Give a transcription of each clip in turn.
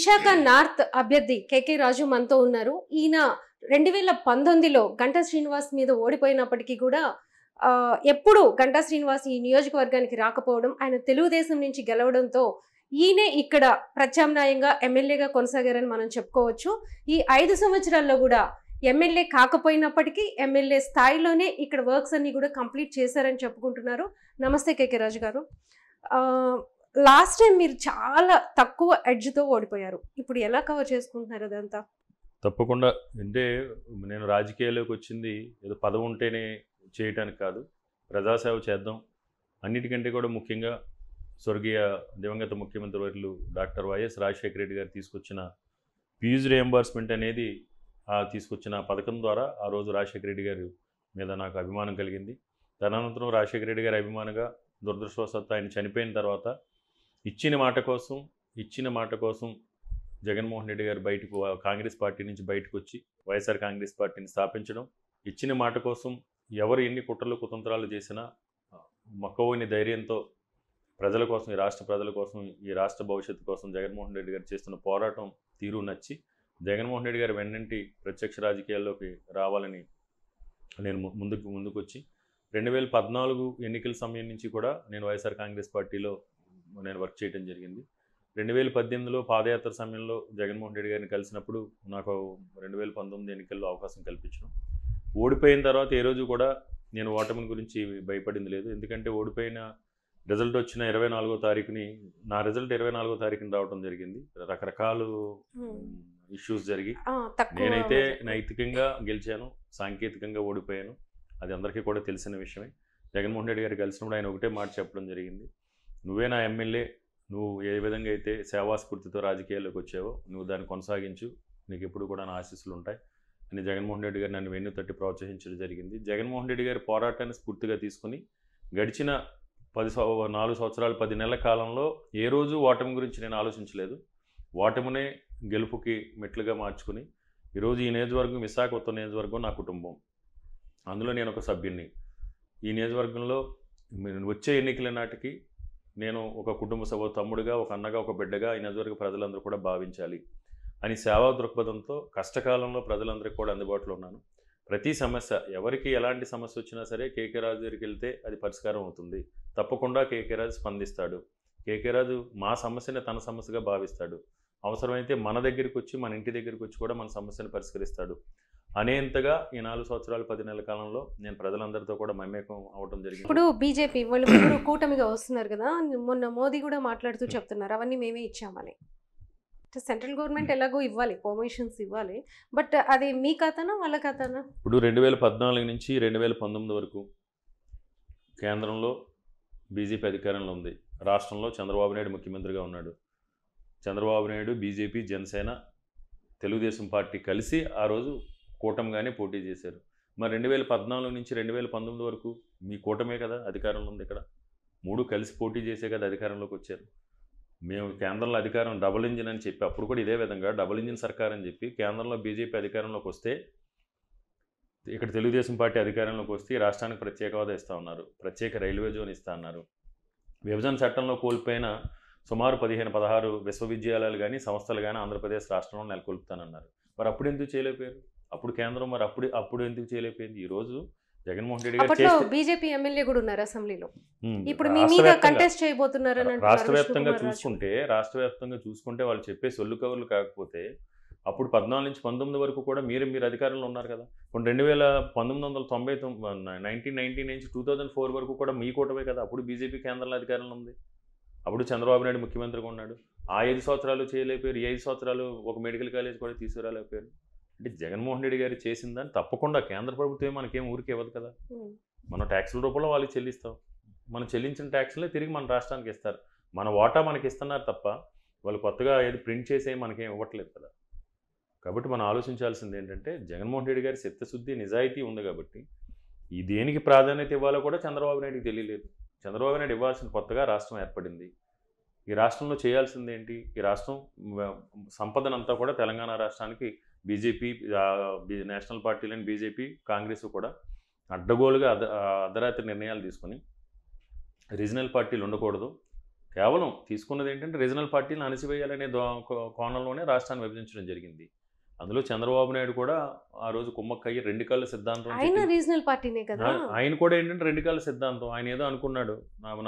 Visakha north అభ్యర్థి కేకే రాజు మనతో ఉన్నారు. ఈయన 2019లో గంటా శ్రీనివాస్ మీద ఓడిపోయినప్పటికీ కూడా ఎప్పుడు గంటా శ్రీనివాస్ ఈ నియోజకవర్గానికి రాకపోవడం, ఆయన తెలుగుదేశం నుంచి గెలవడంతో ఈయనే ఇక్కడ ప్రత్యామ్నాయంగా ఎమ్మెల్యేగా కొనసాగారని మనం చెప్పుకోవచ్చు. ఈ 5 సంవత్సరాల్లో కూడా ఎమ్మెల్యే కాకపోయినప్పటికీ ఎమ్మెల్యే స్థాయిలోనే ఇక్కడ వర్క్స్ అన్ని కూడా కంప్లీట్ చేశారని చెప్పుకుంటున్నారు. నమస్తే కేకే రాజు గారు. లాస్ట్ టైం మీరు చాలా తక్కువ ఎడ్జ్తో ఓడిపోయారు. ఇప్పుడు ఎలా కవర్ చేసుకుంటున్నారు అదంతా? తప్పకుండా. అంటే నేను రాజకీయాల్లోకి వచ్చింది ఏదో పదవి ఉంటేనే చేయటానికి కాదు, ప్రజాసేవ చేద్దాం. అన్నిటికంటే కూడా ముఖ్యంగా స్వర్గీయ దివంగత ముఖ్యమంత్రి వర్యులు డాక్టర్ వైఎస్ రాజశేఖర రెడ్డి గారు తీసుకొచ్చిన ఫీజు రియంబర్స్మెంట్ అనేది తీసుకొచ్చిన పథకం ద్వారా ఆ రోజు రాజశేఖర రెడ్డి గారి మీద నాకు అభిమానం కలిగింది. తదనంతరం రాజశేఖర రెడ్డి గారి అభిమానంగా దురదృష్టవశాత్తు ఆయన చనిపోయిన తర్వాత ఇచ్చిన మాట కోసం జగన్మోహన్ రెడ్డి గారు కాంగ్రెస్ పార్టీ నుంచి బయటకు వచ్చి వైఎస్ఆర్ కాంగ్రెస్ పార్టీని స్థాపించడం, ఇచ్చిన మాట కోసం ఎవరు ఎన్ని కుట్రలు కుతంత్రాలు చేసినా మక్కువని ధైర్యంతో ప్రజల కోసం, ఈ రాష్ట్ర ప్రజల కోసం, ఈ రాష్ట్ర భవిష్యత్తు కోసం జగన్మోహన్ రెడ్డి గారు చేస్తున్న పోరాటం తీరు నచ్చి జగన్మోహన్ రెడ్డి గారు వెన్నంటి ప్రత్యక్ష రాజకీయాల్లోకి రావాలని నేను ముందుకు వచ్చి 2014 ఎన్నికల సమయం నుంచి కూడా నేను వైఎస్ఆర్ కాంగ్రెస్ పార్టీలో నేను వర్క్ చేయడం జరిగింది. 2018లో పాదయాత్ర సమయంలో జగన్మోహన్ రెడ్డి గారిని కలిసినప్పుడు నాకు 2019 ఎన్నికల్లో అవకాశం కల్పించడం. ఓడిపోయిన తర్వాత ఏ రోజు కూడా నేను ఓటమి గురించి భయపడింది లేదు. ఎందుకంటే ఓడిపోయిన రిజల్ట్ వచ్చిన 24వ తారీఖుని, నా రిజల్ట్ 24వ తారీఖుని రావడం జరిగింది. రకరకాల ఇష్యూస్ జరిగి నేనైతే నైతికంగా గెలిచాను, సాంకేతికంగా ఓడిపోయాను. అది అందరికీ కూడా తెలిసిన విషయమే. జగన్మోహన్ రెడ్డి గారు కలిసినప్పుడు ఆయన ఒకటే మాట చెప్పడం జరిగింది, నువ్వే నా ఎమ్మెల్యే, నువ్వు ఏ విధంగా అయితే సేవాస్ఫూర్తితో రాజకీయాల్లోకి వచ్చావో నువ్వు దాన్ని కొనసాగించు, నీకు ఎప్పుడు కూడా నా ఆశీస్సులు ఉంటాయి అని జగన్మోహన్ రెడ్డి గారు నన్ను వెన్ను తట్టి ప్రోత్సహించడం జరిగింది. జగన్మోహన్ రెడ్డి గారి పోరాటాన్ని స్ఫూర్తిగా తీసుకుని గడిచిన 4 సంవత్సరాలు 10 నెలల కాలంలో ఏ రోజు ఓటమి గురించి నేను ఆలోచించలేదు. ఓటమినే గెలుపుకి మెట్లుగా మార్చుకుని ఈరోజు ఈ నియోజకవర్గం, విశాఖ ఉత్తర నియోజకవర్గం నా కుటుంబం, అందులో నేను ఒక సభ్యుడిని. ఈ నియోజకవర్గంలో వచ్చే ఎన్నికల నాటికి నేను ఒక కుటుంబ సభ, తమ్ముడిగా, ఒక అన్నగా, ఒక బిడ్డగా ఈ నియోజకవర్గ ప్రజలందరూ కూడా భావించాలి అని సేవా దృక్పథంతో కష్టకాలంలో ప్రజలందరికీ కూడా అందుబాటులో ఉన్నాను. ప్రతి సమస్య, ఎవరికి ఎలాంటి సమస్య వచ్చినా సరే కేకే రాజు దగ్గరికి వెళ్తే అది పరిష్కారం అవుతుంది. తప్పకుండా కేకే రాజు స్పందిస్తాడు. కేకే రాజు మా సమస్యని తన సమస్యగా భావిస్తాడు. అవసరమైతే మన దగ్గరికి వచ్చి, మన ఇంటి దగ్గరికి వచ్చి కూడా మన సమస్యను పరిష్కరిస్తాడు అనేంతగా ఈ 4 సంవత్సరాలు 10 నెలల కాలంలో నేను ప్రజలందరితో కూడా మమేకం అవడం జరిగింది. ఇప్పుడు బీజేపీ వాళ్ళు కూటమిగా వస్తున్నారు కదా, మొన్న మోదీ కూడా మాట్లాడుతూ చెప్తున్నారు అవన్నీ మేమే ఇచ్చామని. సెంట్రల్ గవర్నమెంట్ ఎలాగో ఇవ్వాలి, పర్మిషన్స్ ఇవ్వాలి, బట్ అది మీ ఖాతానా వాళ్ళ ఖాతానా? ఇప్పుడు 2014 నుంచి 2019 వరకు కేంద్రంలో బీజేపీ అధికారంలో ఉంది. రాష్ట్రంలో చంద్రబాబు నాయుడు ముఖ్యమంత్రిగా ఉన్నాడు. చంద్రబాబు నాయుడు, బీజేపీ, జనసేన, తెలుగుదేశం పార్టీ కలిసి ఆ రోజు కూటమిగానే పోటీ చేశారు. మరి 2014 నుంచి 2019 వరకు మీ కూటమే కదా అధికారంలో ఉంది. ఇక్కడ 3 కలిసి పోటీ చేసే కదా అధికారంలోకి వచ్చారు. మేము కేంద్రంలో అధికారం డబుల్ ఇంజిన్ అని చెప్పి, అప్పుడు కూడా ఇదే విధంగా డబుల్ ఇంజిన్ సర్కార్ అని చెప్పి కేంద్రంలో బీజేపీ అధికారంలోకి వస్తే, ఇక్కడ తెలుగుదేశం పార్టీ అధికారంలోకి వస్తే రాష్ట్రానికి ప్రత్యేక హోదా ఇస్తూ ఉన్నారు, ప్రత్యేక రైల్వే జోన్ ఇస్తూ ఉన్నారు. విభజన చట్టంలో కోల్పోయిన సుమారు 15-16 విశ్వవిద్యాలయాలు కానీ సంస్థలు కానీ ఆంధ్రప్రదేశ్ రాష్ట్రంలో నెలకొల్పుతానన్నారు. మరి అప్పుడు ఎందుకు చేయలేకపోయారు? అప్పుడు కేంద్రం మరి అప్పుడు ఎందుకు చేయలేకపోయింది? ఈరోజు జగన్మోహన్ రెడ్డి గారు బీజేపీ ఎమ్మెల్యే కూడా ఉన్నారు అసెంబ్లీలో, ఇప్పుడు మీ మీద కంటెస్ట్ చేయబోతున్నారు. రాష్ట్ర వ్యాప్తంగా చూసుకుంటే వాళ్ళు చెప్పే సొల్లు కవర్లు కాకపోతే అప్పుడు 14 నుంచి 19 వరకు కూడా మీరు అధికారంలో ఉన్నారు కదా. ఇప్పుడు 1990 నుంచి 2004 వరకు కూడా మీ కూటమే కదా. అప్పుడు బీజేపీ కేంద్రంలో అధికారంలో ఉంది. అప్పుడు చంద్రబాబు నాయుడు ముఖ్యమంత్రిగా ఉన్నాడు. ఆ 5 సంవత్సరాలు చేయలేకపోయారు. ఈ 5 సంవత్సరాలు ఒక మెడికల్ కాలేజ్ కూడా తీసుకురాలేకపోయారు. అంటే జగన్మోహన్ రెడ్డి గారు చేసిందని తప్పకుండా కేంద్ర ప్రభుత్వం మనకేం ఊరికి ఇవ్వదు కదా. మనం ట్యాక్సుల రూపంలో వాళ్ళకి చెల్లిస్తాం. మనం చెల్లించిన ట్యాక్సులే తిరిగి మన రాష్ట్రానికి ఇస్తారు. మన వాటా మనకి ఇస్తున్నారు తప్ప వాళ్ళు కొత్తగా ఏది ప్రింట్ చేసే మనకేం ఇవ్వట్లేదు కదా. కాబట్టి మనం ఆలోచించాల్సింది ఏంటంటే, జగన్మోహన్ రెడ్డి గారి చిత్తశుద్ధి, నిజాయితీ ఉంది కాబట్టి ఈ దేనికి ప్రాధాన్యత ఇవ్వాలో కూడా చంద్రబాబు నాయుడుకి తెలియలేదు. చంద్రబాబు నాయుడు ఇవ్వాల్సిన, కొత్తగా రాష్ట్రం ఏర్పడింది, ఈ రాష్ట్రంలో చేయాల్సింది ఏంటి? ఈ రాష్ట్రం సంపదనంతా కూడా తెలంగాణ రాష్ట్రానికి బీజేపీ, నేషనల్ పార్టీలని బీజేపీ, కాంగ్రెస్ కూడా అడ్డగోలుగా అర్ధరాత్రి నిర్ణయాలు తీసుకొని రీజనల్ పార్టీలు ఉండకూడదు, కేవలం తీసుకున్నది ఏంటంటే రీజనల్ పార్టీలను అణిచివేయాలనే కోణంలోనే రాష్ట్రాన్ని విభజించడం జరిగింది. అందులో చంద్రబాబు నాయుడు కూడా ఆ రోజు కుమ్మక్కయ్యి రెండు కళ్ళ సిద్ధాంతం ఆయన రీజనల్ పార్టీనే కదా, ఆయన కూడా ఏంటంటే రెండు కళ్ళ సిద్ధాంతం. ఆయన ఏదో అనుకున్నాడు, నాకు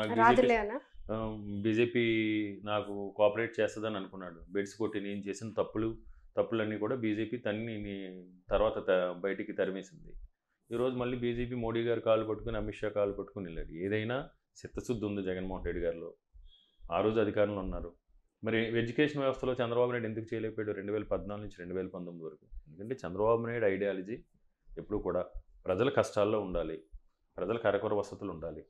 బీజేపీ నాకు కోఆపరేట్ చేస్తుందని అనుకున్నాడు. బెడ్స్ కొట్టి నేను చేసిన తప్పులన్నీ కూడా బీజేపీ తర్వాత బయటికి తరిమేసింది. ఈరోజు మళ్ళీ బీజేపీ మోడీ గారు కాళ్ళు పట్టుకుని, అమిత్ షా కాళ్ళు పట్టుకుని వెళ్ళాడు. ఏదైనా చిత్తశుద్ధి ఉంది జగన్మోహన్ రెడ్డి గారిలో. ఆ రోజు అధికారంలో ఉన్నారు. మరి ఎడ్యుకేషన్ వ్యవస్థలో చంద్రబాబు నాయుడు ఎందుకు చేయలేకపోయాడు 2014 నుంచి 2019 వరకు? ఎందుకంటే చంద్రబాబు నాయుడు ఐడియాలజీ ఎప్పుడు కూడా ప్రజల కష్టాల్లో ఉండాలి, ప్రజలకు అరకొర వసతులు ఉండాలి,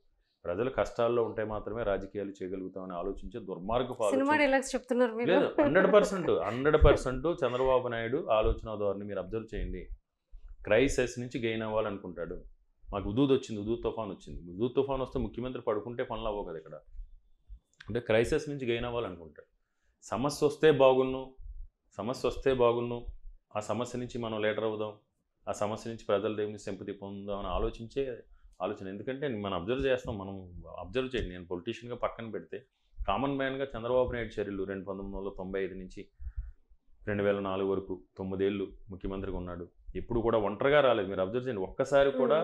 ప్రజలు కష్టాల్లో ఉంటే మాత్రమే రాజకీయాలు చేయగలుగుతామని ఆలోచించే దుర్మార్గపు ఆలోచన లేదు. 100% చంద్రబాబు నాయుడు ఆలోచన ధోరణి మీరు అబ్జర్వ్ చేయండి. క్రైసిస్ నుంచి గెయిన్ అవ్వాలనుకుంటాడు. మాకు హుదూద్ తుఫాన్ వచ్చింది. హుదూద్ తుఫాన్ వస్తే ముఖ్యమంత్రి పడుకుంటే పనులు అవ్వవు కదా ఇక్కడ. అంటే క్రైసిస్ నుంచి గెయిన్ అవ్వాలనుకుంటాడు. సమస్య వస్తే బాగున్ను, ఆ సమస్య నుంచి మనం లీడర్ అవుదాం, ఆ సమస్య నుంచి ప్రజల దేవుని సింపతి పొందుదాం అని ఆలోచన. ఎందుకంటే మనం అబ్జర్వ్ చేయండి. నేను పొలిటీషియన్గా పక్కన పెడితే కామన్ మ్యాన్గా చంద్రబాబు నాయుడు చర్యలు 1995 నుంచి 2004 వరకు 9 ఏళ్ళు ముఖ్యమంత్రిగా ఉన్నాడు. ఎప్పుడు కూడా ఒంటరిగా రాలేదు. మీరు అబ్జర్వ్ చేయండి, ఒక్కసారి కూడా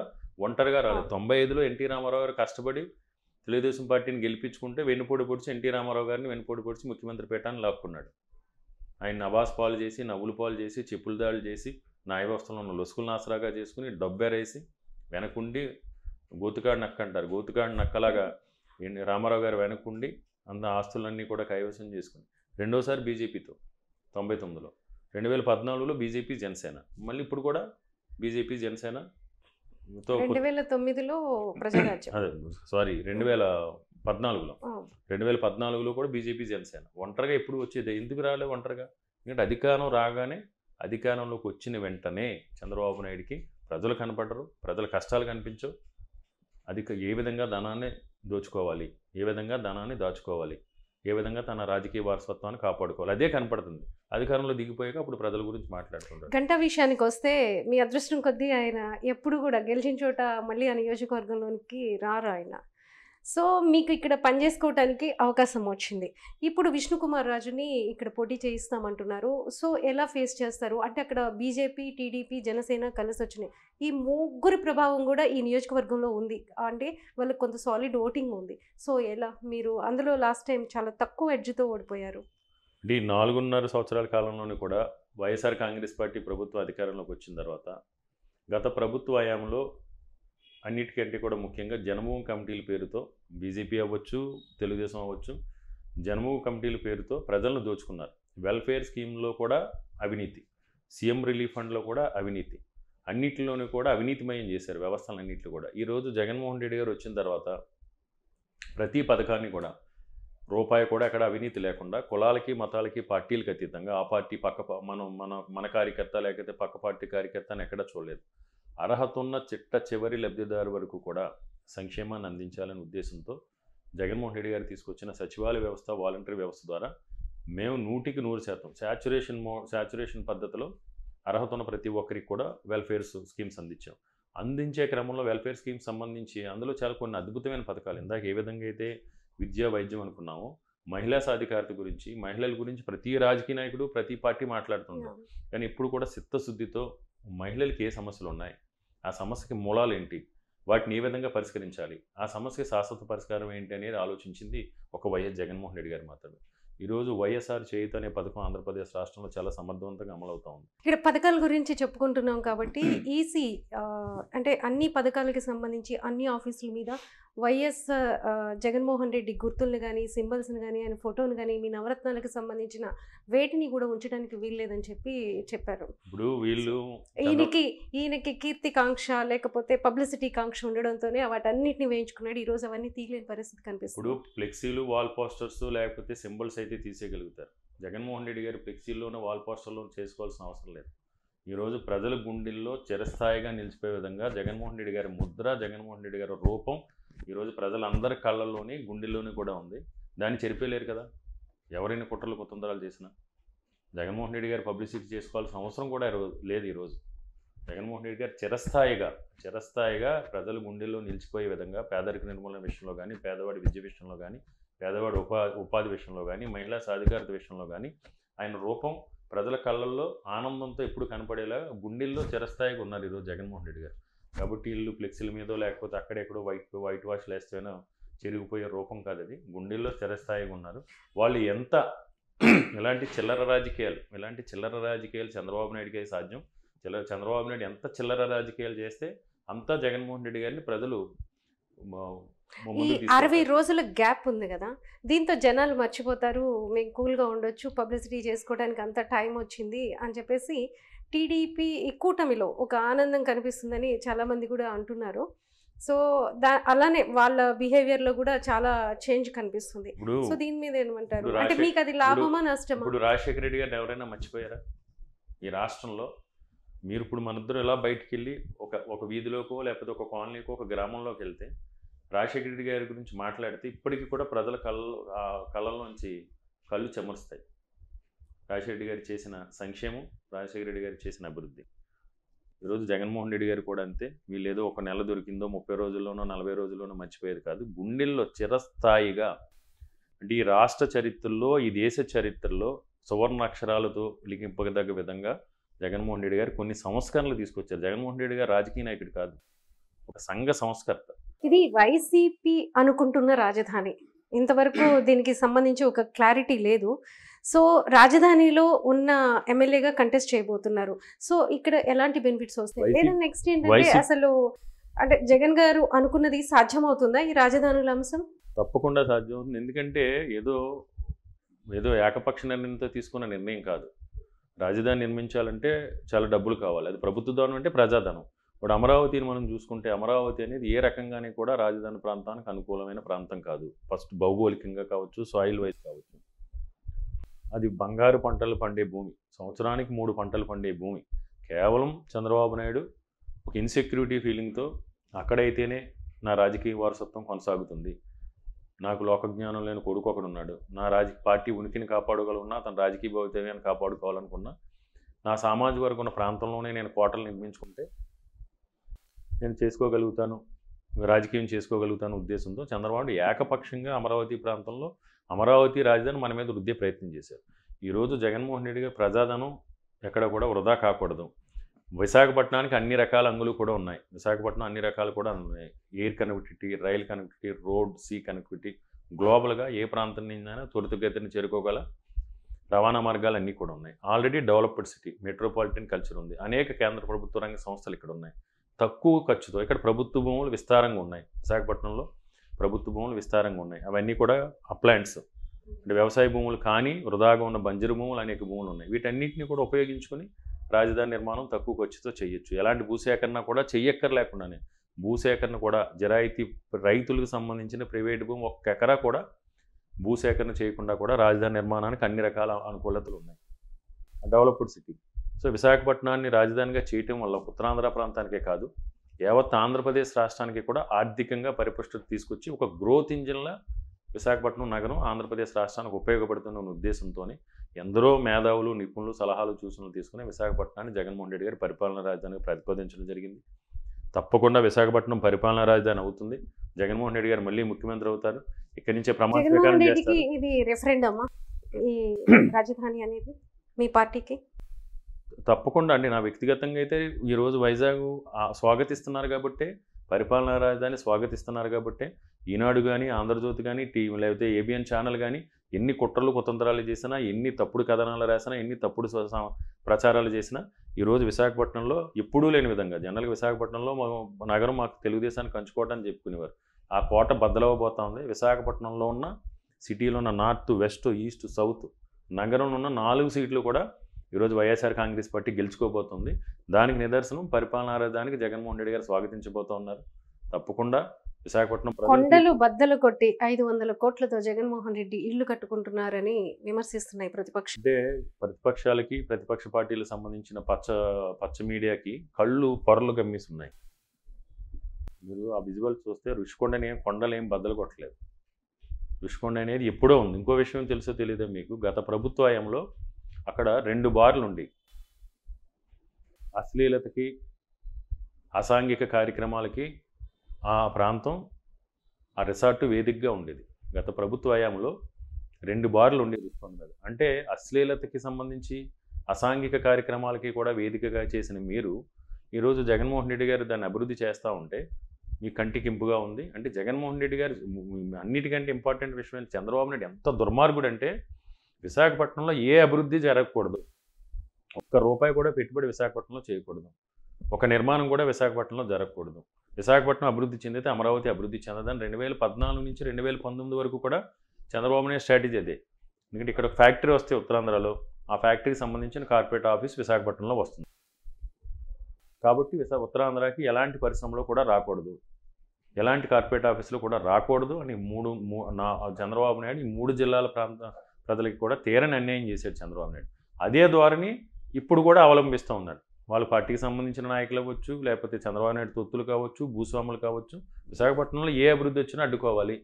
ఒంటరిగా రాలేదు. 95లో ఎన్టీ రామారావు గారు కష్టపడి తెలుగుదేశం పార్టీని గెలిపించుకుంటే వెన్నుపోటు పొడిచి ఎన్టీ రామారావు గారిని వెన్నుపోటు పొడిచి ముఖ్యమంత్రి పీఠాన్ని లాక్కున్నాడు. ఆయన నవాజ్ పాలు చేసి, నవ్వులు పాలు చేసి, చెప్పులు దాడులు చేసి, న్యాయ వ్యవస్థలో ఉన్న లొసుకులను ఆసరాగా చేసుకుని డబ్బెరేసి వెనకుండి గోతుకాడు నక్క అంటారు, గోతుకాడు నక్కలాగా రామారావు గారు వెనకుండి అంత ఆస్తులన్నీ కూడా కైవసం చేసుకుని రెండోసారి బీజేపీతో 99లో, 2014లో బీజేపీ జనసేన, మళ్ళీ ఇప్పుడు కూడా బీజేపీ జనసేన 2009లో ప్రజారాజ్యం, అదే సారీ 2014లో కూడా బీజేపీ జనసేన. ఒంటరిగా ఎప్పుడు వచ్చేది? ఎందుకు రాలే ఒంటరిగా? ఎందుకంటే అధికారంలోకి వచ్చిన వెంటనే చంద్రబాబు నాయుడికి ప్రజలు కనపడరు, ప్రజల కష్టాలు కనిపించవు. ఏ విధంగా ధనాన్ని దోచుకోవాలి, ఏ విధంగా ధనాన్ని దాచుకోవాలి, ఏ విధంగా తన రాజకీయ వారసత్వాన్ని కాపాడుకోవాలి, అదే కనపడుతుంది. అధికారంలో దిగిపోయాక అప్పుడు ప్రజల గురించి మాట్లాడుతుంటారు. గంటా విషయానికి వస్తే మీ అదృష్టం కొద్దీ ఆయన ఎప్పుడు కూడా గెలిచిన చోట మళ్ళీ ఆ నియోజకవర్గంలోనికి రారు ఆయన. సో మీకు ఇక్కడ పనిచేసుకోవటానికి అవకాశం వచ్చింది. ఇప్పుడు విష్ణుకుమార్ రాజుని ఇక్కడ పోటీ చేయిస్తామంటున్నారు. సో ఎలా ఫేస్ చేస్తారు? అంటే అక్కడ బీజేపీ, టీడీపీ, జనసేన కలిసి వచ్చినాయి. ఈ ముగ్గురు ప్రభావం కూడా ఈ నియోజకవర్గంలో ఉంది. అంటే వాళ్ళకి కొంత సాలిడ్ ఓటింగ్ ఉంది. సో ఎలా మీరు అందులో లాస్ట్ టైం చాలా తక్కువ ఎడ్జ్తో ఓడిపోయారు. అంటే 4.5 సంవత్సరాల కాలంలోనే కూడా వైఎస్ఆర్ కాంగ్రెస్ పార్టీ ప్రభుత్వం అధికారంలోకి వచ్చిన తర్వాత గత ప్రభుత్వ హయాంలో అన్నిటికంటే కూడా ముఖ్యంగా జనభూమి కమిటీల పేరుతో బీజేపీ అవ్వచ్చు, తెలుగుదేశం అవ్వచ్చు, జనభూమి కమిటీల పేరుతో ప్రజలను దోచుకున్నారు. వెల్ఫేర్ స్కీమ్లో కూడా అవినీతి, సీఎం రిలీఫ్ ఫండ్లో కూడా అవినీతి, అన్నింటిలోనూ కూడా అవినీతిమయం చేశారు వ్యవస్థలన్నింటిలో కూడా. ఈరోజు జగన్మోహన్ రెడ్డి గారు వచ్చిన తర్వాత ప్రతి పథకాన్ని కూడా రూపాయి కూడా ఎక్కడ అవినీతి లేకుండా కులాలకి, మతాలకి, పార్టీలకు అతీతంగా ఆ పార్టీ మన కార్యకర్త లేకపోతే పక్క పార్టీ కార్యకర్త అని ఎక్కడా చూడలేదు. అర్హత ఉన్న చివరి లబ్ధిదారు వరకు కూడా సంక్షేమాన్ని అందించాలనే ఉద్దేశంతో జగన్మోహన్ రెడ్డి గారు తీసుకొచ్చిన సచివాలయ వ్యవస్థ, వాలంటరీ వ్యవస్థ ద్వారా మేము 100% శాచురేషన్ పద్ధతిలో అర్హత ఉన్న ప్రతి ఒక్కరికి కూడా వెల్ఫేర్ స్కీమ్స్ అందించే క్రమంలో వెల్ఫేర్ స్కీమ్స్ సంబంధించి అందులో చాలా కొన్ని అద్భుతమైన పథకాలు, ఇందాక ఏ విధంగా అయితే విద్యా, వైద్యం అనుకున్నామో, మహిళా సాధికారత గురించి, మహిళల గురించి ప్రతి రాజకీయ నాయకుడు, ప్రతి పార్టీ మాట్లాడుతున్నారు. కానీ ఇప్పుడు కూడా చిత్తశుద్ధితో మహిళలకి ఏ సమస్యలు ఉన్నాయి, ఆ సమస్యకి మూలాలు ఏంటి, వాటిని ఏ విధంగా పరిష్కరించాలి, ఆ సమస్యకి శాశ్వత పరిష్కారం ఏంటి అనేది ఆలోచించింది ఒక వైఎస్ జగన్మోహన్ రెడ్డి గారు మాత్రమే. ఈరోజు వైఎస్ఆర్ చేయూత అనే పథకం ఆంధ్రప్రదేశ్ రాష్ట్రంలో చాలా సమర్థవంతంగా అమలవుతా ఉంది. ఇక్కడ పథకాల గురించి చెప్పుకుంటున్నాం కాబట్టి ఈసీ అంటే అన్ని పథకాలకి సంబంధించి అన్ని ఆఫీసుల మీద వైఎస్ జగన్మోహన్ రెడ్డి గుర్తుల్ని కానీ, సింబల్స్ని కానీ, ఆయన ఫోటోని కానీ, మీ నవరత్నాలకు సంబంధించిన వేటిని కూడా ఉంచడానికి వీల్లేదని చెప్పారు. ఇప్పుడు వీళ్ళు ఈయనకి కీర్తి కాంక్ష లేకపోతే పబ్లిసిటీ కాంక్ష ఉండడంతోనే వాటన్నిటిని వేయించుకున్నాడు. ఈరోజు అవన్నీ తీయలేని పరిస్థితి కనిపిస్తుంది. ఇప్పుడు ఫ్లెక్సీలు, వాల్ పోస్టర్స్ లేకపోతే సింబల్స్ అయితే తీసేయగలుగుతారు. జగన్మోహన్ రెడ్డి గారు ఫ్లెక్సీల్లోనే, వాల్ పోస్టర్లో చేసుకోవాల్సిన అవసరం లేదు. ఈరోజు ప్రజల గుండెల్లో చిరస్థాయిగా నిలిచిపోయే విధంగా జగన్మోహన్ రెడ్డి గారి ముద్ర, జగన్మోహన్ రెడ్డి గారి రూపం ఈరోజు ప్రజలందరి కళ్ళల్లోని, గుండెల్లోని కూడా ఉంది. దాన్ని చెరిపేయలేరు కదా ఎవరైనా కుట్రలు కుతంత్రాలు చేసినా. జగన్మోహన్ రెడ్డి గారు పబ్లిసిటీ చేసుకోవాల్సిన అవసరం కూడా లేదు. ఈరోజు జగన్మోహన్ రెడ్డి గారు చిరస్థాయిగా ప్రజల గుండెల్లో నిలిచిపోయే విధంగా పేదరిక నిర్మూలన విషయంలో కానీ, పేదవాడి విద్య విషయంలో కానీ, పేదవాడు ఉపాధి విషయంలో కానీ, మహిళా సాధికారత విషయంలో కానీ ఆయన రూపం ప్రజల కళ్ళల్లో ఆనందంతో ఎప్పుడు కనపడేలా గుండెల్లో చిరస్థాయిగా ఉన్నారు ఈరోజు జగన్మోహన్ రెడ్డి గారు. కాబట్టి ఇల్లు ఫ్లెక్సీల మీదో లేకపోతే అక్కడెక్కడో వైట్ వాష్లు వేస్తేనో చెరిగిపోయే రూపం కాదు అది. గుండెల్లో చిరస్థాయిగా ఉన్నారు. వాళ్ళు ఎంత ఇలాంటి చిల్లర రాజకీయాలు చంద్రబాబు నాయుడికే సాధ్యం. చంద్రబాబు నాయుడు ఎంత చిల్లర రాజకీయాలు చేస్తే అంతా జగన్మోహన్ రెడ్డి గారిని ప్రజలు ఈ 60 రోజుల గ్యాప్ ఉంది కదా, దీంతో జనాలు మర్చిపోతారు, మేము కూల్గా ఉండొచ్చు, పబ్లిసిటీ చేసుకోవడానికి అంత టైం వచ్చింది అని చెప్పేసి టీడీపీ ఈ కూటమిలో ఒక ఆనందం కనిపిస్తుందని చాలామంది కూడా అంటున్నారు. సో అలానే వాళ్ళ బిహేవియర్లో కూడా చాలా చేంజ్ కనిపిస్తుంది. సో దీని మీద ఏమంటారు? అంటే మీకు అది లాభమా నష్టమా? ఇప్పుడు రాజశేఖర రెడ్డి గారిని ఎవరైనా మర్చిపోయారా ఈ రాష్ట్రంలో? మీరు ఇప్పుడు మనిద్దరు ఇలా బయటికి వెళ్ళి ఒక వీధిలోకో లేకపోతే ఒక కాలనీకో ఒక గ్రామంలోకి వెళ్తే రాజశేఖర రెడ్డి గారి గురించి మాట్లాడితే ఇప్పటికీ కూడా ప్రజల కళ్ళల్లోంచి కళ్ళు చెమరుస్తాయి. రాజశేఖర రెడ్డి గారు చేసిన సంక్షేమం, రాజశేఖర రెడ్డి గారు చేసిన అభివృద్ధి. ఈరోజు జగన్మోహన్ రెడ్డి గారు కూడా అంతే. వీళ్ళు ఏదో ఒక నెల దొరికిందో 30 రోజుల్లోనో 40 రోజుల్లోనో మర్చిపోయేది కాదు. గుండెల్లో చిరస్థాయిగా, అంటే ఈ రాష్ట్ర చరిత్రలో, ఈ దేశ చరిత్రలో సువర్ణాక్షరాలతో లిఖింపదగ్గ విధంగా జగన్మోహన్ రెడ్డి గారు కొన్ని సంస్కరణలు తీసుకొచ్చారు. జగన్మోహన్ రెడ్డి గారు రాజకీయ నాయకుడు కాదు, ఒక సంఘ సంస్కర్త. ఇది వైసీపీ అనుకుంటున్న రాజధాని. ఇంతవరకు దీనికి సంబంధించి ఒక క్లారిటీ లేదు. సో రాజధానిలో ఉన్న ఎమ్మెల్యేగా కంటెస్ట్ చేయబోతున్నారు. సో ఇక్కడ ఎలాంటి బెనిఫిట్స్ వస్తాయి? లేదా నెక్స్ట్ ఏంటంటే అసలు అంటే జగన్ గారు అనుకున్నది సాధ్యమవుతుందా ఈ రాజధానుల అంశం? తప్పకుండా సాధ్యమవుతుంది. ఎందుకంటే ఏదో ఏకపక్ష నిర్ణయంతో తీసుకున్న నిర్ణయం కాదు. రాజధాని నిర్మించాలంటే చాలా డబ్బులు కావాలి. అది ప్రభుత్వ ధనం అంటే ప్రజాధనం. ఇప్పుడు అమరావతిని మనం చూసుకుంటే అమరావతి అనేది ఏ రకంగానే కూడా రాజధాని ప్రాంతానికి అనుకూలమైన ప్రాంతం కాదు. ఫస్ట్ భౌగోళికంగా కావచ్చు, సాయిల్ వైజ్ కావచ్చు. అది బంగారు పంటలు పండే భూమి, సంవత్సరానికి 3 పంటలు పండే భూమి. కేవలం చంద్రబాబు నాయుడు ఒక ఇన్సెక్యూరిటీ ఫీలింగ్తో అక్కడైతేనే నా రాజకీయ వారసత్వం కొనసాగుతుంది, నాకు లోకజ్ఞానం లేని కొడుకు ఒకడు ఉన్నాడు, నా పార్టీ ఉనికిని కాపాడుకోవాలన్నా, తన రాజకీయ భవితవ్యాన్ని కాపాడుకోవాలనుకున్నా, నా సామాజిక వర్గం ఉన్న ప్రాంతంలోనే నేను కోటలు నిర్మించుకుంటే నేను చేసుకోగలుగుతాను, రాజకీయం చేసుకోగలుగుతాను ఉద్దేశంతో చంద్రబాబు ఏకపక్షంగా అమరావతి ప్రాంతంలో అమరావతి రాజధాని మన మీద రుద్దే ప్రయత్నం చేశారు. ఈరోజు జగన్మోహన్ రెడ్డి గారు ప్రజాధనం ఎక్కడ కూడా వృధా కాకూడదు. విశాఖపట్నానికి అన్ని రకాల అంగులు కూడా ఉన్నాయి. విశాఖపట్నం అన్ని రకాలు కూడా ఉన్నాయి. Air connectivity, rail connectivity, road, sea connectivity, గ్లోబల్గా ఏ ప్రాంతం నుంచైనా త్వరితగతిని చేరుకోగల రవాణా మార్గాలు అన్నీ కూడా ఉన్నాయి. Already developed city, metropolitan culture ఉంది. అనేక కేంద్ర ప్రభుత్వ రంగ సంస్థలు ఇక్కడ ఉన్నాయి. తక్కువ ఖర్చుతో ఇక్కడ ప్రభుత్వ భూములు విస్తారంగా ఉన్నాయి. విశాఖపట్నంలో ప్రభుత్వ భూములు విస్తారంగా ఉన్నాయి. అవన్నీ కూడా అప్లాంట్స్, అంటే వ్యవసాయ భూములు కానీ వృధాగా ఉన్న బంజరు భూములు అనేక భూములు ఉన్నాయి. వీటన్నిటిని కూడా ఉపయోగించుకొని రాజధాని నిర్మాణం తక్కువ ఖర్చుతో చేయొచ్చు. ఎలాంటి భూసేకరణ కూడా చెయ్యక్కర్లేకుండానే భూసేకరణ కూడా జరాయితీ రైతులకు సంబంధించిన ప్రైవేట్ భూమి 1 ఎకరా కూడా భూసేకరణ చేయకుండా కూడా రాజధాని నిర్మాణానికి అన్ని రకాల అనుకూలతలు ఉన్నాయి. Developed city. సో విశాఖపట్నాన్ని రాజధానిగా చేయటం వల్ల ఉత్తరాంధ్ర ప్రాంతానికే కాదు, యావత్ ఆంధ్రప్రదేశ్ రాష్ట్రానికి కూడా ఆర్థికంగా పరిపుష్టత తీసుకొచ్చి ఒక గ్రోత్ ఇంజిన్లా విశాఖపట్నం నగరం ఆంధ్రప్రదేశ్ రాష్ట్రానికి ఉపయోగపడుతున్న ఉద్దేశంతోనే ఎందరో మేధావులు, నిపుణులు, సలహాలు, సూచనలు తీసుకుని విశాఖపట్నాన్ని జగన్మోహన్ రెడ్డి గారి పరిపాలనా రాజధానిగా ప్రతిపాదించడం జరిగింది. తప్పకుండా విశాఖపట్నం పరిపాలనా రాజధాని అవుతుంది. జగన్మోహన్ రెడ్డి గారు మళ్ళీ ముఖ్యమంత్రి అవుతారు. ఇక్కడి నుంచే ప్రమాణ స్వీకారం చేస్తారు. ఇది రెఫరెండమా ఈ రాజధాని అనేది మీ పార్టీకి? తప్పకుండా అండి. నా వ్యక్తిగతంగా అయితే ఈరోజు వైజాగ్ స్వాగతిస్తున్నారు కాబట్టి, పరిపాలనా రాజధాని స్వాగతిస్తున్నారు కాబట్టి, ఈనాడు కానీ, ఆంధ్రజ్యోతి కానీ, లేకపోతే ఏబిఎన్ ఛానల్ కానీ ఎన్ని కుట్రలు కుతంత్రాలు చేసినా, ఎన్ని తప్పుడు కథనాలు రాసినా, ఎన్ని తప్పుడు ప్రచారాలు చేసినా, ఈరోజు విశాఖపట్నంలో ఎప్పుడూ లేని విధంగా జనరల్గా విశాఖపట్నంలో నగరం మాకు తెలుగుదేశానికి కంచుకోవటాన్ని చెప్పుకునేవారు. ఆ కోట బద్దలవబోతా ఉంది. విశాఖపట్నంలో ఉన్న సిటీలో ఉన్న నార్త్, వెస్ట్, ఈస్ట్, సౌత్ నగరంలో ఉన్న 4 సీట్లు కూడా ఈరోజు వైఎస్ఆర్ కాంగ్రెస్ పార్టీ గెలుచుకోబోతుంది. దానికి నిదర్శనం పరిపాలనా రాజధానికి జగన్మోహన్ రెడ్డి గారు స్వాగతించబోతూ ఉన్నారు. తప్పకుండా విశాఖపట్నం కొండలు బద్దలు కొట్టి 500 కోట్లతో జగన్మోహన్ రెడ్డి ఇల్లు కట్టుకుంటున్నారని విమర్శిస్తున్నాయి ప్రతిపక్షం. అంటే ప్రతిపక్షాలకి, ప్రతిపక్ష పార్టీలకు సంబంధించిన పచ్చ మీడియాకి కళ్ళు పొరలు గమ్మిస్తున్నాయి. మీరు ఆ విజువల్స్ చూస్తే రుషికొండని కొండలు ఏం బద్దలు కొట్టలేదు. రుషికొండ అనేది ఎప్పుడో ఉంది. ఇంకో విషయం తెలుసో తెలియదో మీకు, గత ప్రభుత్వ హయాంలో అక్కడ 2 బార్లు ఉండి అశ్లీలతకి, అసాంఘిక కార్యక్రమాలకి ఆ ప్రాంతం, ఆ రిసార్ట్ వేదికగా ఉండేది. గత ప్రభుత్వ హయాంలో 2 బార్లు ఉండేది రుషికొండ మీద. అంటే అశ్లీలతకి సంబంధించి అసాంఘిక కార్యక్రమాలకి కూడా వేదికగా చేసిన మీరు ఈరోజు జగన్మోహన్ రెడ్డి గారు దాన్ని అభివృద్ధి చేస్తూ ఉంటే మీ కంటికి ఇంపుగా ఉంది. అంటే జగన్మోహన్ రెడ్డి గారు అన్నిటికంటే ఇంపార్టెంట్ విషయం ఏంటి, చంద్రబాబు నాయుడు ఎంత దుర్మార్గుడు అంటే విశాఖపట్నంలో ఏ అభివృద్ధి జరగకూడదు, ₹1 కూడా పెట్టుబడి విశాఖపట్నంలో చేయకూడదు, ఒక నిర్మాణం కూడా విశాఖపట్నంలో జరగకూడదు. విశాఖపట్నం అభివృద్ధి చెందితే అమరావతి అభివృద్ధి చెందదని 2014 నుంచి 2019 వరకు కూడా చంద్రబాబు నాయుడు స్ట్రాటజీ అదే. ఎందుకంటే ఇక్కడ ఒక ఫ్యాక్టరీ వస్తే ఉత్తరాంధ్రలో ఆ ఫ్యాక్టరీకి సంబంధించిన కార్పొరేట్ ఆఫీస్ విశాఖపట్నంలో వస్తుంది. కాబట్టి ఉత్తరాంధ్రకి ఎలాంటి పరిశ్రమలో కూడా రాకూడదు, ఎలాంటి కార్పొరేట్ ఆఫీసులో కూడా రాకూడదు అని చంద్రబాబు నాయుడు ఈ 3 జిల్లాల ప్రాంత ప్రజలకి కూడా తీరని అన్యాయం చేశాడు చంద్రబాబు నాయుడు. అదే ధోరణి ఇప్పుడు కూడా అవలంబిస్తూ ఉన్నాడు. వాళ్ళ పార్టీకి సంబంధించిన నాయకులు అవ్వచ్చు, లేకపోతే చంద్రబాబు నాయుడు తొత్తులు కావచ్చు, భూస్వాములు కావచ్చు, విశాఖపట్నంలో ఏ అభివృద్ధి వచ్చినా అడ్డుకోవాలి